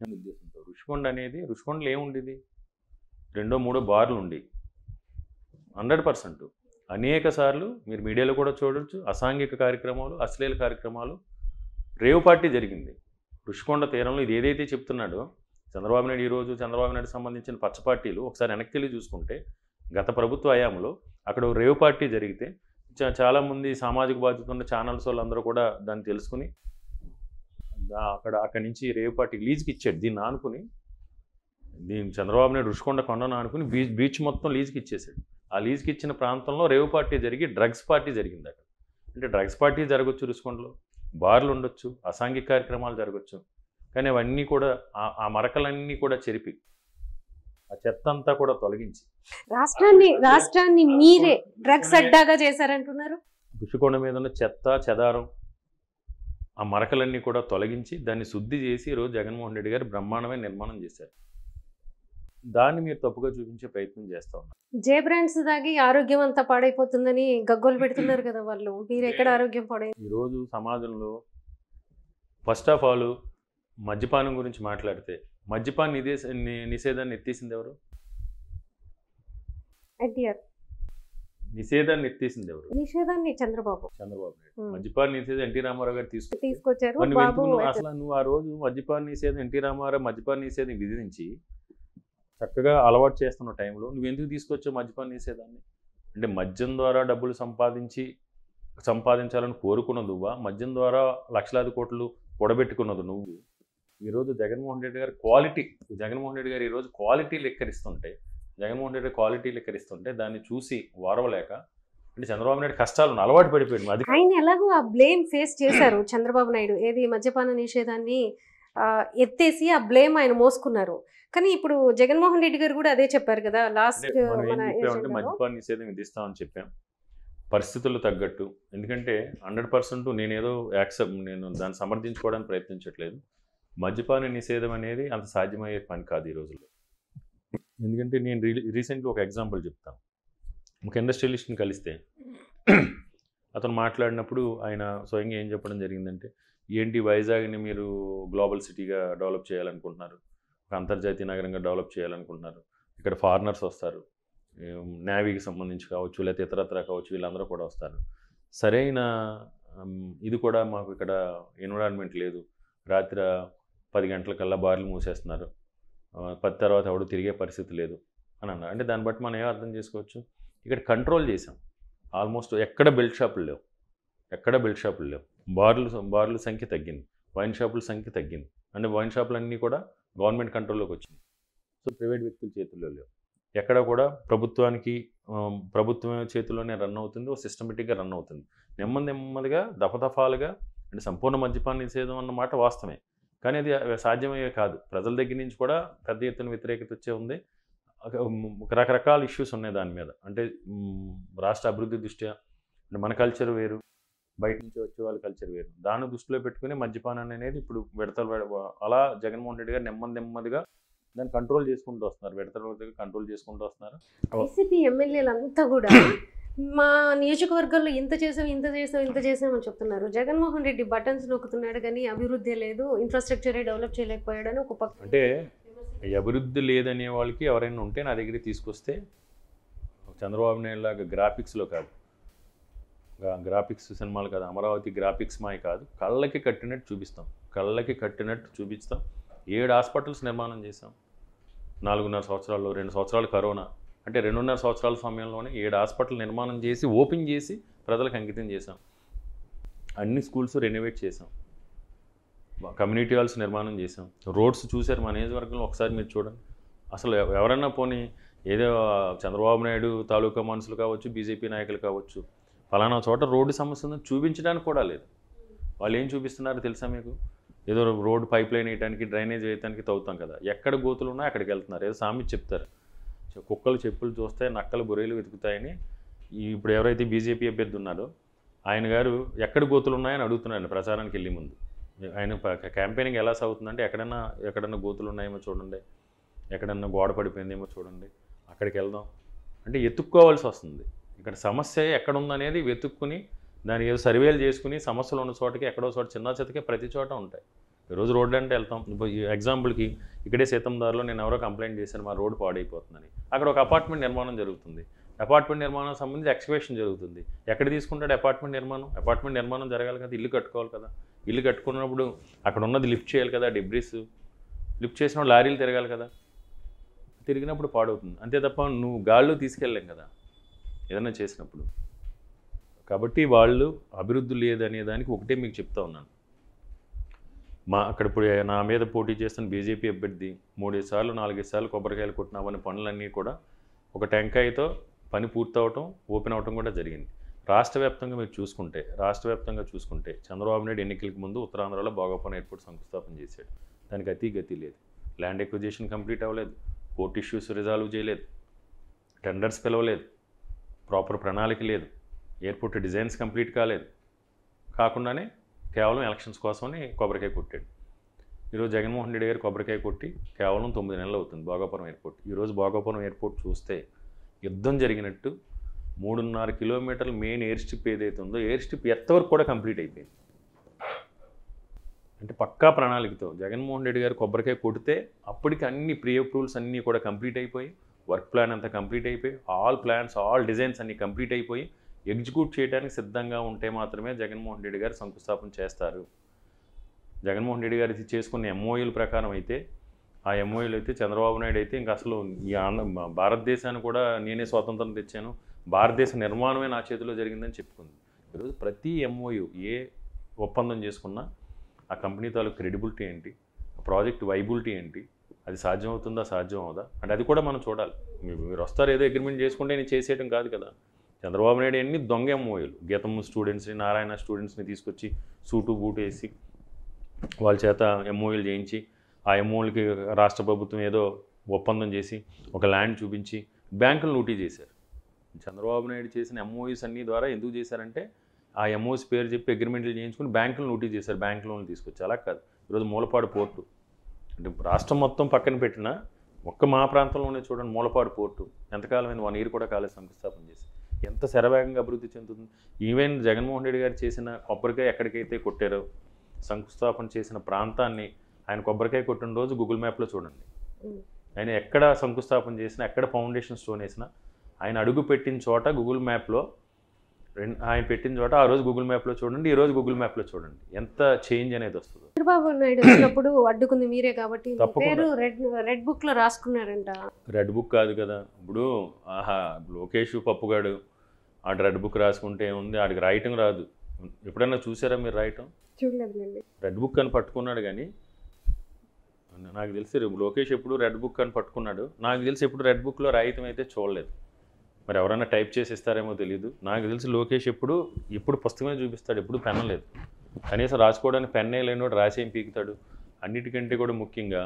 అనే ఉద్దేశంతో. రుషికొండలో ఏముండేది, 2-3 బార్లు ఉండి 100% అనేక సార్లు మీరు మీడియాలో కూడా చూడవచ్చు అసాంఘిక కార్యక్రమాలు, అశ్లీల కార్యక్రమాలు, రేవు పార్టీ జరిగింది రుషికొండ తీరంలో. ఇది ఏదైతే చెప్తున్నాడో చంద్రబాబు నాయుడు, ఈరోజు చంద్రబాబు నాయుడు సంబంధించిన పచ్చ పార్టీలు ఒకసారి వెనక్కి వెళ్ళి చూసుకుంటే గత ప్రభుత్వ హయాంలో అక్కడ రేవు పార్టీ జరిగితే చాలామంది సామాజిక బాధ్యత ఉన్న ఛానల్స్ వాళ్ళందరూ కూడా దాన్ని తెలుసుకుని అక్కడి నుంచి రేవు పార్టీ లీజ్కి ఇచ్చాడు. దీన్ని ఆనుకుని చంద్రబాబు నాయుడు రుషికొండ కొండను ఆనుకుని బీచ్ మొత్తం లీజ్కి ఇచ్చేసాడు. ఆ లీజ్కి ఇచ్చిన ప్రాంతంలో రేవు పార్టీ జరిగి డ్రగ్స్ పార్టీ జరిగింది అక్కడ. అంటే డ్రగ్స్ పార్టీ జరగచ్చు, రుషికొండలో బార్లు ఉండొచ్చు, అసాంఘిక కార్యక్రమాలు జరగచ్చు, కానీ అవన్నీ కూడా ఆ మరకలన్నీ కూడా చెరిపి ఆ చెత్త అంతా కూడా తొలగించి రాష్ట్రాన్ని మీరే డ్రగ్స్ అడ్డాగా చేశారంటున్నారు. రుషికొండ మీద ఉన్న చెత్త చెదారం ఆ మరకలన్నీ కూడా తొలగించి దాన్ని శుద్ధి చేసి ఈరోజు జగన్మోహన్ రెడ్డి గారు బ్రహ్మాండమైన నిర్మాణం చేశారు. దాన్ని మీరు తప్పుగా చూపించే ప్రయత్నం చేస్తూ ఉన్నారు. జే బ్రాండ్స్ దాగి ఆరోగ్యం అంతా పాడైపోతుందని గగ్గోలు పెడుతున్నారు కదా వాళ్ళు. మీరు ఎక్కడ ఆరోగ్యం పాడైంది? ఈరోజు సమాజంలో ఫస్ట్ ఆఫ్ ఆల్ మద్యపానం గురించి మాట్లాడితే మద్యపాన నిషేధాన్ని ఎత్తేసింది ఎవరు? ఎన్టీఆర్. నిషేధాన్ని ఎత్తేసింది ఎవరు? నిషేధాన్ని చంద్రబాబు నాయుడు. మద్యపాన నిషేధం ఎన్టీ రామారావు గారు తీసుకొచ్చారు. అసలు నువ్వు ఆ రోజు మద్యపాన నిషేధం ఎన్టీ రామారావు మద్యపాన నిషేధం విధించి చక్కగా అలవాటు చేస్తున్న టైంలో నువ్వు ఎందుకు తీసుకొచ్చావు మద్యపాన నిషేధాన్ని? అంటే మద్యం ద్వారా డబ్బులు సంపాదించాలని కోరుకున్నది నువ్వా? మద్యం ద్వారా లక్షలాది కోట్లు కూడబెట్టుకున్నది నువ్వు. ఈరోజు జగన్మోహన్ రెడ్డి గారు ఈరోజు క్వాలిటీ లెక్కరిస్తుంటే దాన్ని చూసి వారవలేక అంటే చంద్రబాబు నాయుడు కష్టాలను అలవాటు పడిపోయాడు. అది ఆయన ఎలాగో ఆ బ్లేమ్ ఫేస్ చేశారు చంద్రబాబు నాయుడు. ఏది మద్యపాన నిషేధాన్ని ఎత్తేసి ఆ బ్లేమ్ ఆయన మోసుకున్నారు. కానీ ఇప్పుడు జగన్మోహన్ రెడ్డి గారు కూడా అదే చెప్పారు కదా లాస్ట్. మద్యపాన నిషేధం విధిస్తామని చెప్పాం పరిస్థితులు తగ్గట్టు. ఎందుకంటే 100% నేను దాన్ని సమర్థించుకోవడానికి ప్రయత్నించట్లేదు. మద్యపాన నిషేధం అనేది అంత సాధ్యమయ్యే పని కాదు ఈ రోజుల్లో. ఎందుకంటే నేను రీసెంట్గా ఒక ఎగ్జాంపుల్ చెప్తాను. ఒక ఇండస్ట్రియలిస్ట్ని కలిస్తే అతను మాట్లాడినప్పుడు ఆయన స్వయంగా ఏం చెప్పడం జరిగిందంటే, ఏంటి వైజాగ్ని మీరు గ్లోబల్ సిటీగా డెవలప్ చేయాలనుకుంటున్నారు, ఒక అంతర్జాతీయ నగరంగా డెవలప్ చేయాలనుకుంటున్నారు, ఇక్కడ ఫారినర్స్ వస్తారు, నేవీకి సంబంధించి కావచ్చు లేకపోతే ఇతరత్ర కావచ్చు, వీళ్ళందరూ కూడా వస్తారు. సరైన ఇది కూడా మాకు ఇక్కడ ఎన్విరాన్మెంట్ లేదు, రాత్రి 10 గంటలకల్లా బార్లు మూసేస్తున్నారు, 10 తర్వాత ఎవడు తిరిగే పరిస్థితి లేదు అని అన్నారు. అంటే దాన్ని బట్టి మనం ఏం అర్థం చేసుకోవచ్చు, ఇక్కడ కంట్రోల్ చేసాం. ఆల్మోస్ట్ ఎక్కడ బెల్ట్ షాపులు లేవు, బార్ల సంఖ్య తగ్గింది, వైన్ షాపుల సంఖ్య తగ్గింది. అంటే వైన్ షాపులన్నీ కూడా గవర్నమెంట్ కంట్రోల్లోకి వచ్చింది. సో ప్రైవేట్ వ్యక్తుల చేతుల్లో లేవు. ఎక్కడ కూడా ప్రభుత్వం చేతుల్లోనే రన్ అవుతుంది, ఒక సిస్టమేటిక్గా రన్ అవుతుంది. నెమ్మదిగా దఫాలుగా. అంటే సంపూర్ణ మద్యపాన నిషేధం అన్నమాట వాస్తవమే, కానీ అది సాధ్యమయ్యే కాదు. ప్రజల దగ్గర నుంచి కూడా పెద్ద ఎత్తున వ్యతిరేకత వచ్చే ఉంది. రకరకాల ఇష్యూస్ ఉన్నాయి దాని మీద. అంటే రాష్ట్ర అభివృద్ధి దృష్ట్యా అంటే మన కల్చర్ వేరు, బయట నుంచి వచ్చే వాళ్ళ కల్చర్ వేరు. దాన్ని దృష్టిలో పెట్టుకుని మద్యపానాన్ని అనేది ఇప్పుడు అలా జగన్మోహన్ రెడ్డి గారు నెమ్మదిగా దాన్ని కంట్రోల్ చేసుకుంటూ వస్తున్నారు, కంట్రోల్ చేసుకుంటూ వస్తున్నారు. వైసీపీ ఎమ్మెల్యేలంతా కూడా మా నియోజకవర్గంలో ఇంత చేసాం అని చెప్తున్నారు. జగన్మోహన్ రెడ్డి బటన్స్ నొక్కుతున్నాడు కానీ అభివృద్ధి లేదు, ఇన్ఫ్రాస్ట్రక్చరే డెవలప్ చేయలేకపోయాడని ఒక పక్క. అంటే అభివృద్ధి లేదనే వాళ్ళకి ఎవరైనా ఉంటే నా దగ్గరికి తీసుకొస్తే చంద్రబాబు నాయుడు లాగా గ్రాఫిక్స్లో కాదు, గ్రాఫిక్స్ సినిమాలు కాదు, అమరావతి గ్రాఫిక్స్ మాయ కాదు, కళ్ళకి కట్టినట్టు చూపిస్తాం. 7 హాస్పిటల్స్ నిర్మాణం చేశాం 4.5 సంవత్సరాల్లో. 2 సంవత్సరాలు కరోనా, అంటే 2.5 సంవత్సరాల సమయంలోనే 7 హాస్పిటల్ నిర్మాణం చేసి ఓపెన్ చేసి ప్రజలకు అంకితం చేశాం. అన్ని స్కూల్స్ రెనోవేట్ చేశాం, కమ్యూనిటీ హాల్స్ నిర్మాణం చేశాం. రోడ్స్ చూశారు మా నియోజకవర్గంలో, ఒకసారి మీరు చూడండి. అసలు ఎవరన్నా పోనీ ఏదో చంద్రబాబు నాయుడు తాలూకా మనుషులు కావచ్చు, బీజేపీ నాయకులు కావచ్చు, ఫలానా చోట రోడ్డు సమస్య ఉందని చూపించడానికి కూడా లేదు. వాళ్ళు ఏం చూపిస్తున్నారో తెలుసా మీకు? ఏదో రోడ్డు పైప్ లైన్ వేయడానికి, డ్రైనేజ్ వేయడానికి తవ్వుతాం కదా, ఎక్కడ గోతులు ఉన్నా అక్కడికి వెళ్తున్నారు. ఏదో సామెత చెప్తారు, కుక్కలు చెప్పులు చూస్తే నక్కలు బొరేలు వెతుకుతాయని. ఇప్పుడు ఎవరైతే బీజేపీ అభ్యర్థి ఉన్నారో ఆయన గారు ఎక్కడ గోతులు ఉన్నాయని అడుగుతున్నాడు ప్రచారానికి వెళ్ళే ముందు. ఆయన క్యాంపెయినింగ్ ఎలా సాగుతుందంటే ఎక్కడన్నా గోతులు ఉన్నాయేమో చూడండి, ఎక్కడన్నా గోడ పడిపోయిందేమో చూడండి, అక్కడికి వెళ్దాం అంటే ఎత్తుక్కోవాల్సి వస్తుంది. ఇక్కడ సమస్య ఎక్కడుందనేది వెతుక్కుని దాని ఏదో సర్వేలు చేసుకుని సమస్యలు ఉన్న చోటకి ఎక్కడో చోట చిన్న చితకే ప్రతి చోట ఉంటాయి. ఈరోజు రోడ్డు అంటే వెళ్తాం. ఇప్పుడు ఎగ్జాంపుల్కి ఇక్కడే సీతందారులో నేను ఎవరో కంప్లైంట్ చేశాను మా రోడ్డు పాడైపోతుందని. అక్కడ ఒక అపార్ట్మెంట్ నిర్మాణం జరుగుతుంది. అపార్ట్మెంట్ నిర్మాణం సంబంధించి ఎక్స్కవేషన్ జరుగుతుంది. ఎక్కడ తీసుకుంటాడు అపార్ట్మెంట్ నిర్మాణం? అపార్ట్మెంట్ నిర్మాణం జరగాలి కదా, ఇల్లు కట్టుకోవాలి కదా. ఇల్లు కట్టుకున్నప్పుడు అక్కడ ఉన్నది లిఫ్ట్ చేయాలి కదా, డెబ్రిస్ లిఫ్ట్ చేసినప్పుడు లారీలు తిరగాలి కదా, తిరిగినప్పుడు పాడవుతుంది. అంతే తప్ప నువ్వు గాల్లో తీసుకెళ్ళలేం కదా ఏదైనా చేసినప్పుడు. కాబట్టి వాళ్ళు అభివృద్ధి లేదనే దానికి ఒకటే మీకు చెప్తా ఉన్నాను. అక్కడ ఇప్పుడు నా మీద పోటీ చేస్తున్న బీజేపీ అభ్యర్థి 3 సార్లు 4 సార్లు కొబ్బరికాయలు కొట్టినామని పనులన్నీ కూడా ఒక టెంకాయతో పని పూర్తవటం, ఓపెన్ అవటం కూడా జరిగింది. రాష్ట్ర వ్యాప్తంగా చూసుకుంటే చంద్రబాబు నాయుడు ఎన్నికలకు ముందు ఉత్తరాంధ్రలో భోగాపురం ఎయిర్పోర్ట్ శంకుస్థాపన చేశాడు. దానికి గతి లేదు. ల్యాండ్ ఎక్విజిషన్ కంప్లీట్ అవ్వలేదు, కోర్ట్ ఇష్యూస్ రిజాల్వ్ చేయలేదు, టెండర్స్ పిలవలేదు, ప్రాపర్ ప్రణాళిక లేదు, ఎయిర్పోర్ట్ డిజైన్స్ కంప్లీట్ కాకుండానే కేవలం ఎలక్షన్స్ కోసమని కొబ్బరికాయ కొట్టాడు. ఈరోజు జగన్మోహన్ రెడ్డి గారు కొబ్బరికాయ కొట్టి కేవలం 9 నెలలు అవుతుంది భోగాపురం ఎయిర్పోర్ట్. ఈరోజు భోగాపురం ఎయిర్పోర్ట్ చూస్తే యుద్ధం జరిగినట్టు 3.5 కిలోమీటర్ల మెయిన్ ఎయిర్ స్ట్రిప్ ఏదైతే ఉందో ఎయిర్ స్ట్రిప్ ఎంతవరకు కూడా కంప్లీట్ అయిపోయింది. అంటే పక్కా ప్రణాళికతో జగన్మోహన్ రెడ్డి గారు కొబ్బరికాయ కొడితే అప్పటికి అన్ని ప్రీ అప్రూవల్స్ అన్నీ కూడా కంప్లీట్ అయిపోయి, వర్క్ ప్లాన్ అంతా కంప్లీట్ అయిపోయి, ఆల్ ప్లాన్స్ ఆల్ డిజైన్స్ అన్నీ కంప్లీట్ అయిపోయి ఎగ్జిక్యూట్ చేయడానికి సిద్ధంగా ఉంటే మాత్రమే జగన్మోహన్ రెడ్డి గారు శంకుస్థాపన చేస్తారు. జగన్మోహన్ రెడ్డి గారు చేసుకున్న ఎంఓయూల ప్రకారం అయితే, ఆ ఎంఓయూలు అయితే చంద్రబాబు నాయుడు అయితే ఇంకా అసలు ఈ భారతదేశాన్ని కూడా నేనే స్వాతంత్రం తెచ్చాను, భారతదేశ నిర్మాణమే నా చేతిలో జరిగిందని చెప్పుకుంది. ఈరోజు ప్రతి ఎంఓయూ ఏ ఒప్పందం చేసుకున్నా ఆ కంపెనీ తాలూకు క్రెడిబిలిటీ ఏంటి, ఆ ప్రాజెక్ట్ వైబిలిటీ ఏంటి, అది సాధ్యం అవుతుందా సాధ్యం అవుదా అంటే అది కూడా మనం చూడాలి. మీరు వస్తారు ఏదో అగ్రిమెంట్ చేసుకుంటే నేను చేసేయడం కాదు కదా. చంద్రబాబు నాయుడు ఎన్ని దొంగ ఎంఓయూలు, గీతం స్టూడెంట్స్ని, నారాయణ స్టూడెంట్స్ని తీసుకొచ్చి సూటు బూటు వేసి వాళ్ళ చేత ఎంఓయూలు చేయించి, ఆ ఎంఓయూలకి రాష్ట్ర ప్రభుత్వం ఏదో ఒప్పందం చేసి ఒక ల్యాండ్ చూపించి బ్యాంకులు లూటీ చేశారు. చంద్రబాబు నాయుడు చేసిన ఎంఓయూస్ అన్ని ద్వారా ఎందుకు చేశారంటే ఆ ఎంఓయూస్ పేరు చెప్పి అగ్రిమెంట్లు చేయించుకుని బ్యాంకులు లూటీ చేశారు, బ్యాంక్ లోన్లు తీసుకొచ్చి. అలా కాదు. ఈరోజు మూలపాడు పోర్టు అంటే రాష్ట్రం మొత్తం పక్కన పెట్టినా మా ప్రాంతంలోనే చూడండి, మూలపాడు పోర్టు ఎంతకాలం అయింది, 1 year కూడా కాలేదు శంకుస్థాపన చేసి. ఎంత శరవేగంగా అభివృద్ధి చెందుతుంది. ఈవెన్ జగన్మోహన్ రెడ్డి గారు చేసిన కొబ్బరికాయ ఎక్కడికైతే కొట్టారో శంకుస్థాపన చేసిన ప్రాంతాన్ని ఆయన కొబ్బరికాయ కొట్టిన రోజు గూగుల్ మ్యాప్లో చూడండి. ఆయన ఎక్కడ శంకుస్థాపన చేసినా, ఎక్కడ ఫౌండేషన్ స్టోన్ వేసినా, ఆయన అడుగు పెట్టిన చోట గూగుల్ మ్యాప్లో ఆయన పెట్టిన చోట ఆ రోజు గూగుల్ మ్యాప్లో చూడండి, ఈ రోజు గూగుల్ మ్యాప్లో చూడండి, ఎంత చేంజ్ అనేది వస్తుందో. చంద్రబాబు నాయుడు వచ్చినప్పుడు అడ్డుకుంది మీరే కాబట్టి పేరు రెడ్ బుక్ లో రాసుకున్నారంట. రెడ్ బుక్ కాదు కదా. ఇప్పుడు లోకేష్ పప్పుగాడు ఆడు రెడ్ బుక్ రాసుకుంటే ఏముంది, ఆడికి రాయటం రాదు. ఎప్పుడైనా చూసారా మీరు రాయటం? చూడలేదులేండి. రెడ్ బుక్ అని పట్టుకున్నాడు కానీ నాకు తెలిసి లోకేష్ ఎప్పుడు రెడ్ బుక్ అని పట్టుకున్నాడు. నాకు తెలిసి ఎప్పుడు రెడ్ బుక్లో రాయటం అయితే చూడలేదు. మరి ఎవరైనా టైప్ చేసి ఇస్తారేమో తెలియదు. నాకు తెలిసి లోకేష్ ఎప్పుడు పుస్తకమే చూపిస్తాడు, ఎప్పుడు పెన్ లేదు. కనీసం రాసుకోవడానికి పెన్నే లేనోడు రాసేం పీకుతాడు. అన్నిటికంటే కూడా ముఖ్యంగా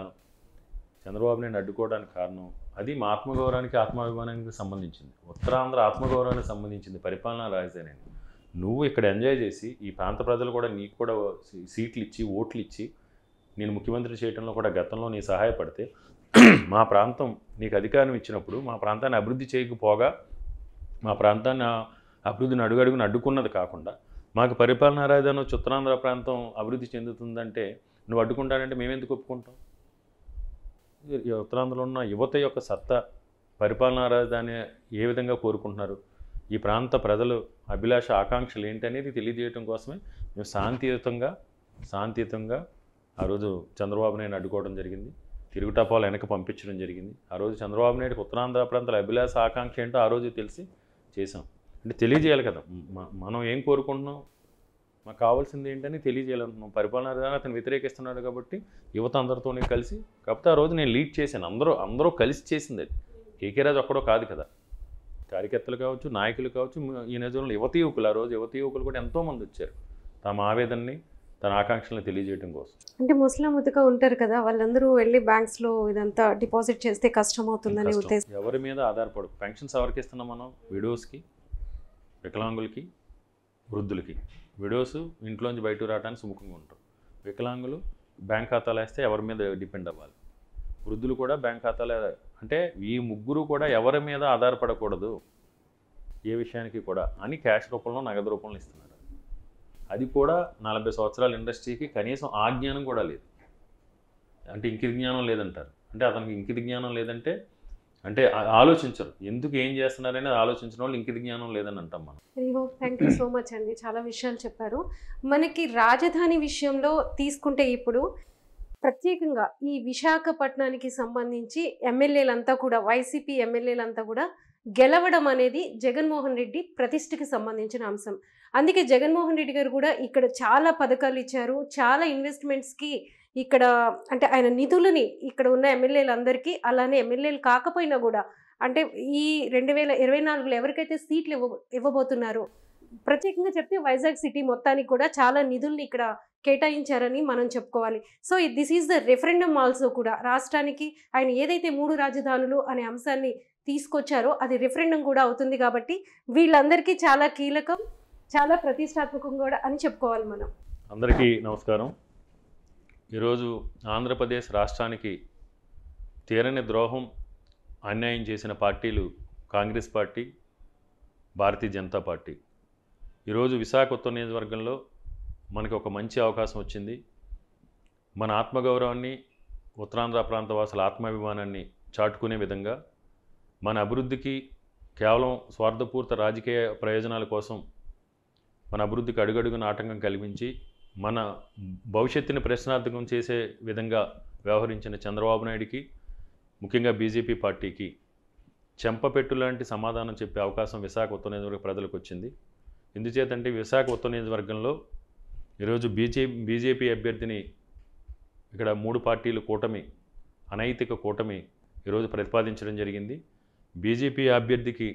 చంద్రబాబు నాయుడు అడ్డుకోవడానికి కారణం అది మా ఆత్మగౌరవానికి ఆత్మాభిమానానికి సంబంధించింది, ఉత్తరాంధ్ర ఆత్మగౌరవానికి సంబంధించింది, పరిపాలనా రాజధాని. నువ్వు ఇక్కడ ఎంజాయ్ చేసి ఈ ప్రాంత ప్రజలు కూడా నీకు కూడా సీట్లు ఇచ్చి ఓట్లు ఇచ్చి నేను ముఖ్యమంత్రి చేయడంలో కూడా గతంలో నీ సహాయపడితే, మా ప్రాంతం నీకు అధికారం ఇచ్చినప్పుడు మా ప్రాంతాన్ని అభివృద్ధి చేయకపోగా మా ప్రాంతాన్ని అభివృద్ధిని అడుగడుగుని అడ్డుకున్నది కాకుండా మాకు పరిపాలనా రాజధాని ఉత్తరాంధ్ర ప్రాంతం అభివృద్ధి చెందుతుందంటే నువ్వు అడ్డుకుంటానంటే మేమెందుకు ఒప్పుకుంటాం? ఉత్తరాంధ్రలో ఉన్న యువత యొక్క సత్తా, పరిపాలనా రాజధాని ఏ విధంగా కోరుకుంటున్నారు, ఈ ప్రాంత ప్రజలు అభిలాష ఆకాంక్షలు ఏంటి అనేది తెలియజేయడం కోసమే మేము శాంతియుతంగా ఆ రోజు చంద్రబాబు నాయుడు అడ్డుకోవడం జరిగింది, తిరుగుటపాలు వెనక పంపించడం జరిగింది. ఆ రోజు చంద్రబాబు నాయుడుకి ఉత్తరాంధ్ర ప్రాంతాల అభిలాష ఆకాంక్ష ఏంటో ఆ రోజు తెలిసి చేసాం. అంటే తెలియజేయాలి కదా, మనం ఏం కోరుకుంటున్నాం, మాకు కావాల్సింది ఏంటని తెలియజేయాలనుకున్నాం. పరిపాలన విధానం అతను వ్యతిరేకిస్తున్నాడు కాబట్టి యువత అందరితోనే కలిసి, కాకపోతే ఆ రోజు నేను లీడ్ చేశాను. అందరూ కలిసి చేసింది అది. కేకే రాజు ఒక్కడో కాదు కదా, కార్యకర్తలు కావచ్చు, నాయకులు కావచ్చు, ఈ నిజంలో యువత యువకులు, ఆ రోజు యువత యువకులు కూడా ఎంతోమంది వచ్చారు తమ ఆవేదనని, తన ఆకాంక్షలను తెలియజేయడం కోసం. అంటే ముస్లిం ముతగా ఉంటారు కదా, వాళ్ళందరూ వెళ్ళి బ్యాంక్స్లో ఇదంతా డిపాజిట్ చేస్తే కష్టం అవుతుందని ఉద్దేశం. ఎవరి మీద ఆధారపడు. పెన్షన్స్ ఎవరికి ఇస్తున్నాం మనం? విడోస్కి, వికలాంగులకి, వృద్ధులకి. విడోస్ ఇంట్లోంచి బయటకు రావడానికి సుముఖంగా ఉంటారు. వికలాంగులు బ్యాంక్ ఖాతాలు వేస్తే ఎవరి మీద డిపెండ్ అవ్వాలి. వృద్ధులు కూడా బ్యాంక్ ఖాతాలు. అంటే ఈ ముగ్గురు కూడా ఎవరి మీద ఆధారపడకూడదు ఏ విషయానికి కూడా అని క్యాష్ రూపంలో, నగదు రూపంలో ఇస్తున్నారు. అది కూడా 40 సంవత్సరాల ఇండస్ట్రీకి కనీసం ఆ జ్ఞానం కూడా లేదు. అంటే ఇంకిత జ్ఞానం లేదంటారు. అంటే అతనికి ఇంకిత జ్ఞానం లేదంటే అంటే ఆలోచించరు, ఎందుకు ఏం చేస్తున్నారని ఆలోచించిన వాళ్ళు ఇంకిత జ్ఞానం లేదని అంటాం మనం. థ్యాంక్ యూ సో మచ్ అండి, చాలా విషయాలు చెప్పారు. మనకి రాజధాని విషయంలో తీసుకుంటే ఇప్పుడు ప్రత్యేకంగా ఈ విశాఖపట్నానికి సంబంధించి ఎమ్మెల్యేలంతా కూడా, వైసీపీ ఎమ్మెల్యేలంతా కూడా గెలవడం అనేది జగన్మోహన్ రెడ్డి ప్రతిష్టకి సంబంధించిన అంశం. అందుకే జగన్మోహన్ రెడ్డి గారు కూడా ఇక్కడ చాలా పథకాలు ఇచ్చారు, చాలా ఇన్వెస్ట్మెంట్స్కి ఇక్కడ అంటే ఆయన నిధులని ఇక్కడ ఉన్న ఎమ్మెల్యేలందరికీ, అలానే ఎమ్మెల్యేలు కాకపోయినా కూడా అంటే ఈ 2024లో ఎవరికైతే సీట్లు ఇవ్వబోతున్నారో ప్రత్యేకంగా చెప్తే వైజాగ్ సిటీ మొత్తానికి కూడా చాలా నిధుల్ని ఇక్కడ కేటాయించారని మనం చెప్పుకోవాలి. So this is the referendum also కూడా. రాష్ట్రానికి ఆయన ఏదైతే 3 రాజధానులు అనే అంశాన్ని తీసుకొచ్చారో అది రెఫరెండం కూడా అవుతుంది. కాబట్టి వీళ్ళందరికీ చాలా కీలకం, చాలా ప్రతిష్టాత్మకం కూడా అని చెప్పుకోవాలి మనం. అందరికీ నమస్కారం. ఈరోజు ఆంధ్రప్రదేశ్ రాష్ట్రానికి తీరని ద్రోహం, అన్యాయం చేసిన పార్టీలు కాంగ్రెస్ పార్టీ, భారతీయ జనతా పార్టీ. ఈరోజు విశాఖ ఉత్తర నియోజకవర్గంలో మనకి ఒక మంచి అవకాశం వచ్చింది. మన ఆత్మగౌరవాన్ని, ఉత్తరాంధ్ర ప్రాంత వాసుల ఆత్మాభిమానాన్ని చాటుకునే విధంగా, మన అభివృద్ధికి కేవలం స్వార్థపూరిత రాజకీయ ప్రయోజనాల కోసం మన అభివృద్ధికి అడుగడుగున ఆటంకం కల్పించి మన భవిష్యత్తుని ప్రశ్నార్థకం చేసే విధంగా వ్యవహరించిన చంద్రబాబు నాయుడికి, ముఖ్యంగా బీజేపీ పార్టీకి చెంపపెట్టు లాంటి సమాధానం చెప్పే అవకాశం విశాఖ ఉత్తర నియోజకవర్గ ప్రజలకు వచ్చింది. ఎందుచేతంటే విశాఖ ఉత్తర నియోజకవర్గంలో ఈరోజు బీజేపీ అభ్యర్థిని ఇక్కడ 3 పార్టీలు కూటమి, అనైతిక కూటమి ఈరోజు ప్రతిపాదించడం జరిగింది. బీజేపీ అభ్యర్థికి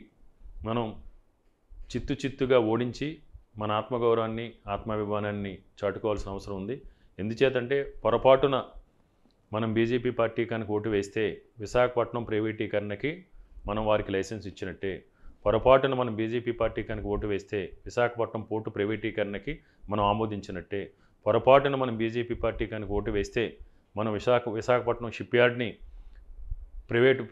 మనం చిత్తుగా ఓడించి మన ఆత్మగౌరవాన్ని, ఆత్మాభిమానాన్ని చాటుకోవాల్సిన అవసరం ఉంది. ఎందుచేతంటే పొరపాటున మనం బీజేపీ పార్టీ కనుక ఓటు వేస్తే విశాఖపట్నం ప్రైవేటీకరణకి మనం వారికి లైసెన్స్ ఇచ్చినట్టే. పొరపాటున మనం బీజేపీ పార్టీ కనుక ఓటు వేస్తే విశాఖపట్నం పోర్టు ప్రైవేటీకరణకి మనం ఆమోదించినట్టే. పొరపాటున మనం బీజేపీ పార్టీ కనుక ఓటు వేస్తే మనం విశాఖపట్నం షిప్ యార్డ్ని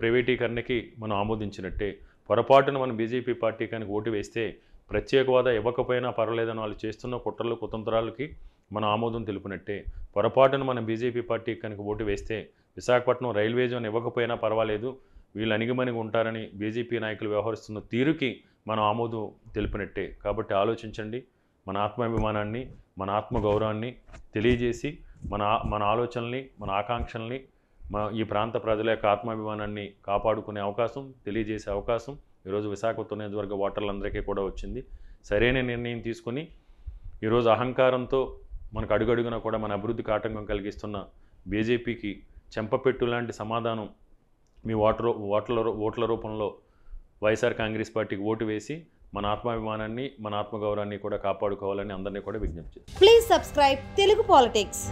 ప్రైవేటీకరణకి మనం ఆమోదించినట్టే. పొరపాటున మనం బీజేపీ పార్టీ కనుక ఓటు వేస్తే ప్రత్యేక హోదా ఇవ్వకపోయినా పర్వాలేదని వాళ్ళు చేస్తున్న కుట్రలు, కుతంత్రాలకి మనం ఆమోదం తెలిపినట్టే. పొరపాటున మనం బీజేపీ పార్టీ కనుక ఓటు వేస్తే విశాఖపట్నం రైల్వే జోన్ ఇవ్వకపోయినా పర్వాలేదు, వీళ్ళు అణిగిమణిగి ఉంటారని బీజేపీ నాయకులు వ్యవహరిస్తున్న తీరుకి మనం ఆమోదం తెలిపినట్టే. కాబట్టి ఆలోచించండి. మన ఆత్మాభిమానాన్ని, మన ఆత్మగౌరవాన్ని తెలియజేసి మన ఆలోచనల్ని, మన ఆకాంక్షల్ని, ఈ ప్రాంత ప్రజల యొక్క ఆత్మాభిమానాన్ని కాపాడుకునే అవకాశం, తెలియజేసే అవకాశం ఈరోజు విశాఖ ఉత్తర నియోజకవర్గ ఓటర్లందరికీ కూడా వచ్చింది. సరైన నిర్ణయం తీసుకొని ఈరోజు అహంకారంతో మనకు అడుగడుగునా కూడా మన అభివృద్ధికి ఆటంకం కలిగిస్తున్న బీజేపీకి చెంపపెట్టు లాంటి సమాధానం మీ ఓట్ల రూపంలో వైఎస్ఆర్ కాంగ్రెస్ పార్టీకి ఓటు వేసి మన ఆత్మాభిమానాన్ని, మన ఆత్మగౌరవాన్ని కూడా కాపాడుకోవాలని అందరినీ కూడా విజ్ఞప్తి చేస్తాను. Please subscribe Telugu politics.